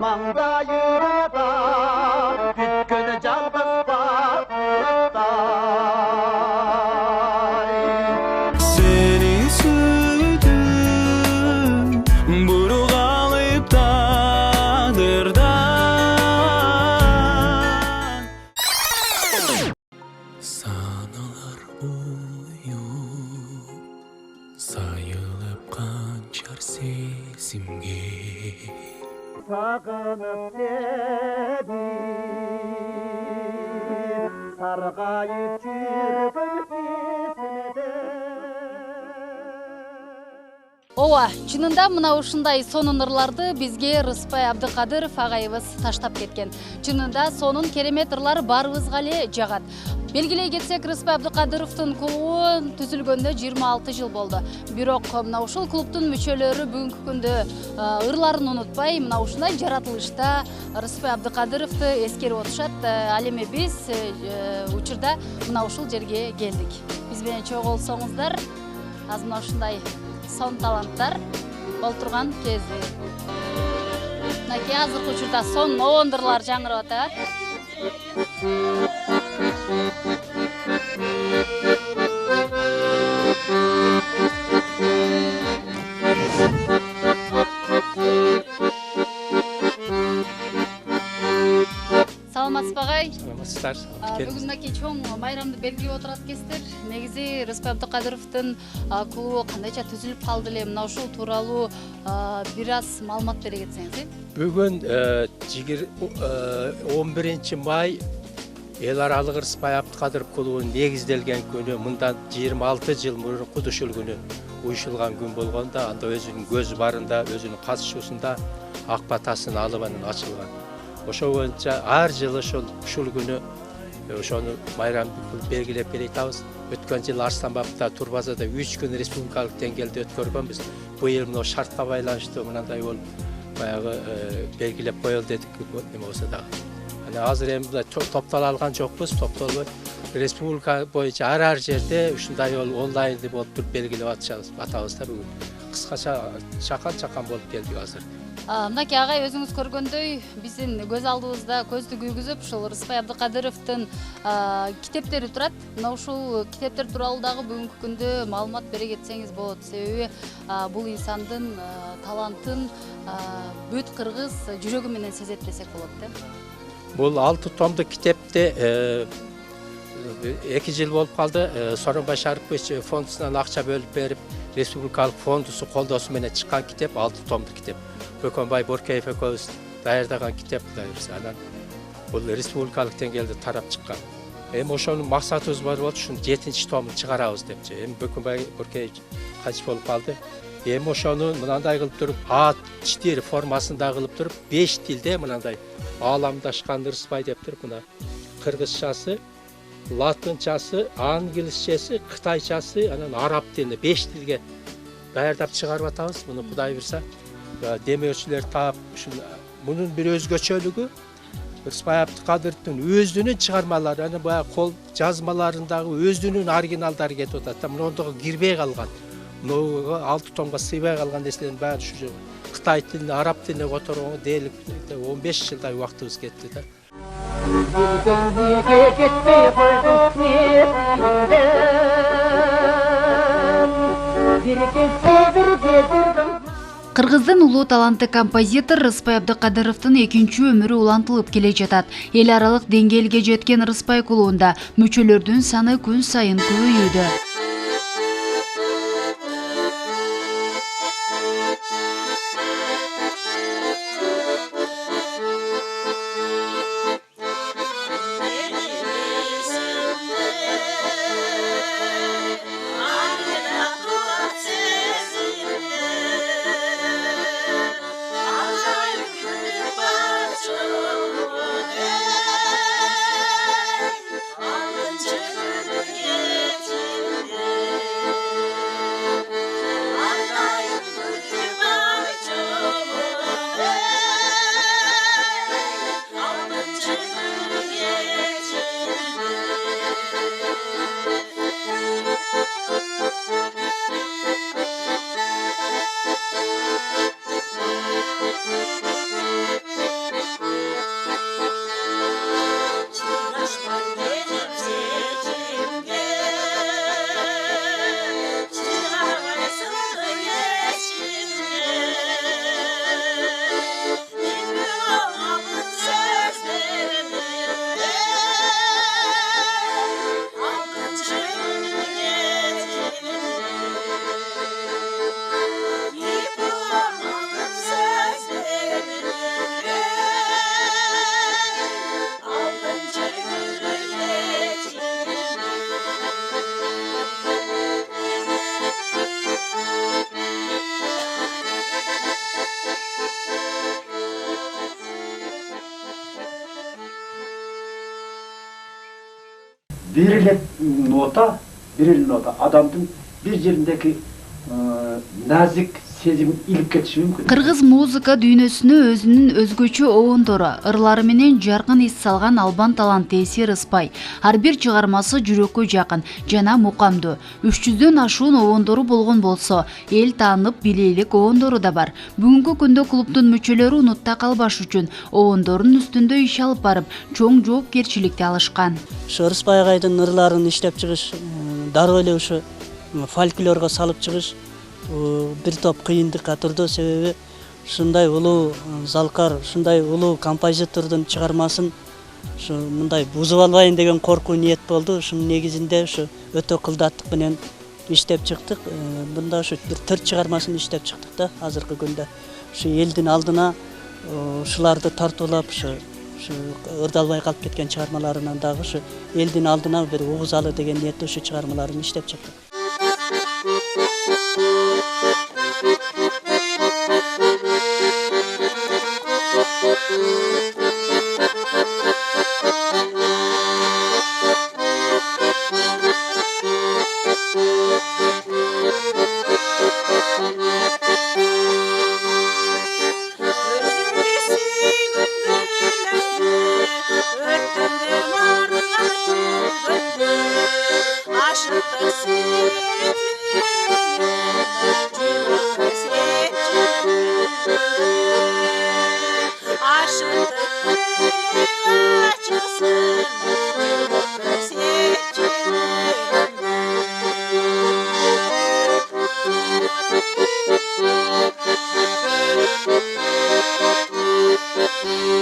mangdayırada kütkün calgız batırday. Seni süydüm buruk alıp dağdırdan. Sanalar uyup sayılıp kançar sesimge. Sağınıp seni sargayıp çürgün kesmede. Ооба, чынында мына ушундай сонун ырларды бизге Рыспай Абдыкадыров агайыбыз таштап кеткен. Чынында сонун керемет ырлар барыбызга эле жагат. Белгилей кетсек, Рыспай Абдыкадыровдун клубу түзүлгөндө 26 жыл болду. Бирок мына ушул клубтун мүчөлөрү бүгүнкү күндө ырларын унутпай, мына ушундай жаратылышта Рыспай Абдыкадыровду эскерип отушат. Ал эми биз учурда мына ушул жерге келдик. Биз менен чогулсоңуздар, азыр мына ушундай сон таланттар болтурган кези. Мынакей азыркы учурда сон оондурлар жаңырып атат. Саламатсызбы агай? Саламатсыздар. Бүгүн мынакей чоң майрамды белгилеп отурат экенсиздер. Негизи Рыспай Абдыкадыровдун клубу кандайча түзүлүп калды эле? Мына ушул тууралуу бир аз маалымат бере кетсеңиз. Бүгүн 11 май эл аралык Рыспай Абдыкадыров клубунун негизделген күнү, мындан 26 жыл мурун кудушулгүнү уюшулган күн болгондо, анда өзүнүн көз барында, өзүнүн катышуусунда ак батасын алып анан ачылган. Ошо боюнча ар жылы ушул күнү ошону майрамды белгилеп келатабыз. Өткөн жылы Арсланбапта, Турбазада 3 күн республикалык деңгээлде өткөргөнбүз. Быйыл мына шартка байланыштуу мындай болуп баягы белгилеп коелу дедик, неме болсо дагы. Азыр эми топтола алган жокпуз, топтолбой республика боюнча ар жерде ушундай онлайнды болуп туруп белгилеп атабыз да бүгүн. Кыскача чакан болуп келдик азыр. Мынакей агай, өзүңүз көргөндөй, биздин көз алдыбызда көздү күйгүзүп ушул Рыспай Абдыкадыровдун китептери турат. Мына ушул китептер тууралуу дагы бүгүнкү күндө маалымат бере кетсеңиз болот. Себеби бул инсандын талантын бүт кыргыз жүрөгү менен сезет десек болот да. Бул 6 томдук китепте 2 жыл болуп калды. Сооронбай Шарыпович фондусунан акча бөлүп берип, республикалык фондусу колдоосу менен чыккан китеп 6 томдук китеп. Бөкөнбай Боркеев экөөбүз даярдаган китеп. Анан бул республикалык деңгээлде тарап чыккан. Эми ошонун максатыбыз бар болчу, ушунун 7-чи томун чыгарабыз депчи. Эми Бөкөнбай Боркеевич кайтыш болуп калды. Эми ошону мынандай кылып туруп, А4 формасында кылып туруп, 5 тилде мынандай ааламдашкан Рыспай деп туруп, мына кыргызчасы, латынчасы, англисчеси, кытайчасы, анан араб тилинде 5 тилге даярдап чыгарып атабыз. Муну Кудай буйрса, демөөрчүлөр таап, мунун бир өзгөчөлүгү Рыспай Абдыкадыровдун өзүнүн чыгармалары, анан баягы кол жазмаларындагы өзүнүн оригиналдары кетип атат. Мундагы кирбей калган, муну 6 томго сыйбай калган нерселердин баары ушу Кытай тилине, араб тилине которгонго дээрлик 15 жылдай убактыбыз кетти да. Кыргыздын улуу талантты композитор Рыспай Абдыкадыровдун экинчи өмүрү улантылып келе жатат. Эл аралык деңгээлге жеткен Рыспай клубунда мүчөлөрдүн саны күн сайын көбөйүүдө. bir ele nota adamdın bir yerindeki nazik сезим илип кетиши мүмкүн. Кыргыз музыка дүйнөсүнө өзүнүн өзгөчө обондору, ырлары менен жаркын эс салган албан талант ээси Рыспай. Ар бир чыгармасы жүрөккө жакын жана мукамдуу. 300дөн ашуун обондору болгон болсо, эл таанып билейлик обондору да бар. Бүгүнкү күндө клубдун мүчөлөрү унутта калбаш үчүн обондордун үстүндө иш алып барып, чоң жоопкерчиликти алышкан. Ушу Рыспай агайдын ырларын иштеп чыгыш, дароо эле ушу фольклорго салып чыгыш bir топ кыйындыкка турду. Себеби ушундай улуу залкар, ушундай улуу композитордун чыгармасын ушу мындай бузуп албайын деген коркуу ниет болду. Ушунун негизинде ушу өтө кылдаттык менен иштеп чыктык. Мында ушу бир 4 чыгармасын иштеп чыктык да азыркы күндө. Ушу элдин алдына ушуларды тартуулап ушу ырдалбай калып кеткен чыгармаларынан дагы ушу элдин алдына бир угузалы деген ниетте ушу чыгармаларын иштеп чыктык.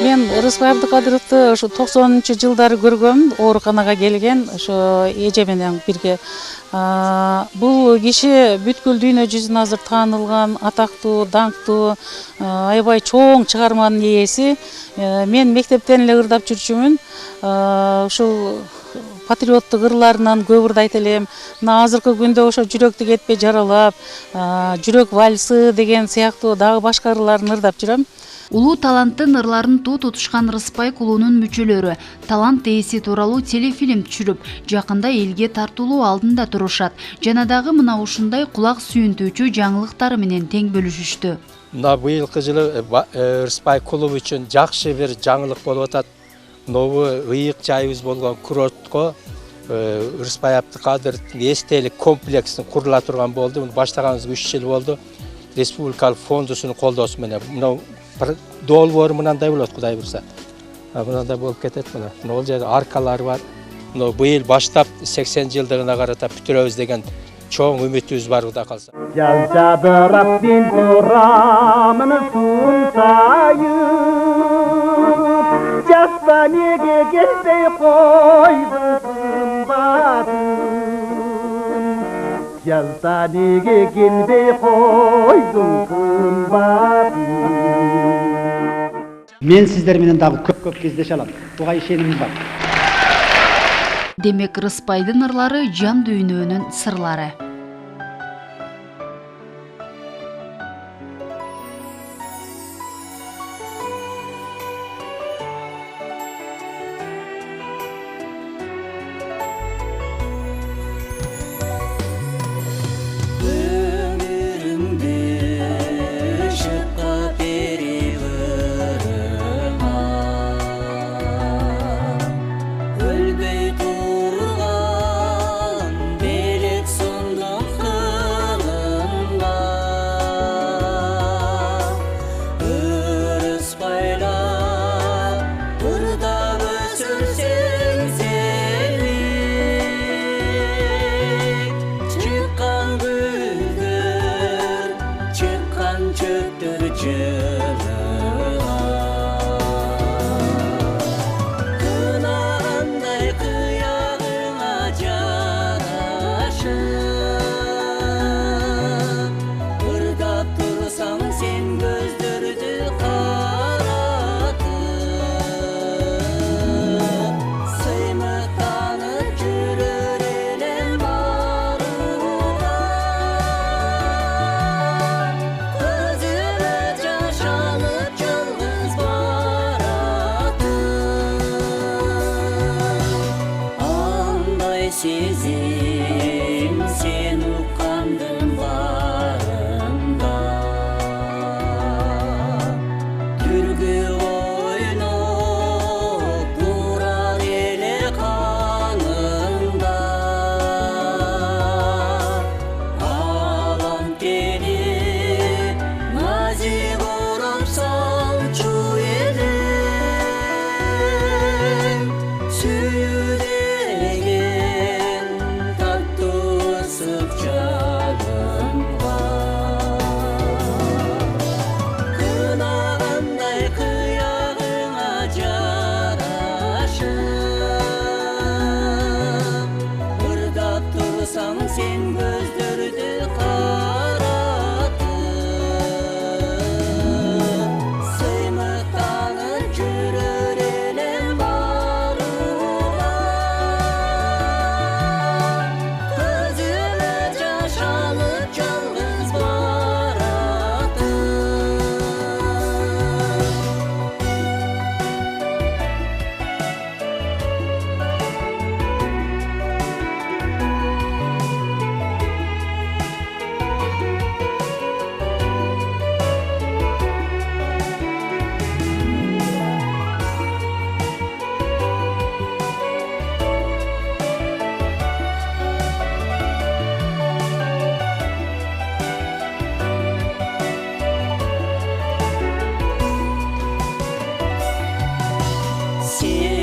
Мен Рыспай Абдыкадыровду ошо 90-жылдары көргөм, ооруканага келген, ошо эже менен бирге. Бул киши бүткүл дүйнө жүзүнө азыр таанылган, атактуу, даңктуу, аябай чоң чыгарманын ээси. Мен мектептен эле ырдап жүрчүмүн. Ушул патриоттук ырларынан көп ырдайт элем. Мына азыркы күндө ошо жүрөктү кетпей жаралап, жүрөк вальсы деген сыяктуу дагы башка ырларын ырдап жүрөм. Улуу таланттын ырларын туу тутушкан Рыспай клубунун мүчөлөрү талант ээси тууралуу телефильм түшүрүп, жакында элге тартуулоо алдында турушат. Жана дагы мына ушундай кулак сүйүнтүүчү жаңылыктары менен тең бөлүшүштү. Мына быйылкы жылы Рыспай клубу үчүн жакшы бир жаңылык болуп атат. Нову ыйык жайыбыз болгон курортко Рыспай Абдыкадыровдун эстелик комплексин курула турган болду. Муну баштаганыбызга 3 жыл болду. Республикалык фондусунун колдоосу менен долбоор мынандай болот, Кудай бурса. Мынандай болуп кетет мына. Ол жерде аркалар бар. Быйыл баштап 80 жылдыгына карата бүтүрөбүз деген чоң үмүтүбүз бар, Кудай калса. Yazdı Rabbin Kur'an'ını sunsayıp Castanege gezde koydun kımbatın Castanege gezde koydun kımbatın Men sizler менен дагы көп кездеше алам. Буга ишенимиз бар. Демек Рыспайдын ырлары жан дүйнөнүн сырлары. Өлбөй турган белек сонда сезим сен уккандын барында түргү ойноп турар эле канында алам келип назик урап салчу элем сүйүү деген таттуу ысык жанымга кынагандай кыягыңа жарашып ырдап турсаң сен көздөрдү каратып сыймыктанып жүрөр элем барууга көзүмө жаш алып жалгыз баратып Sen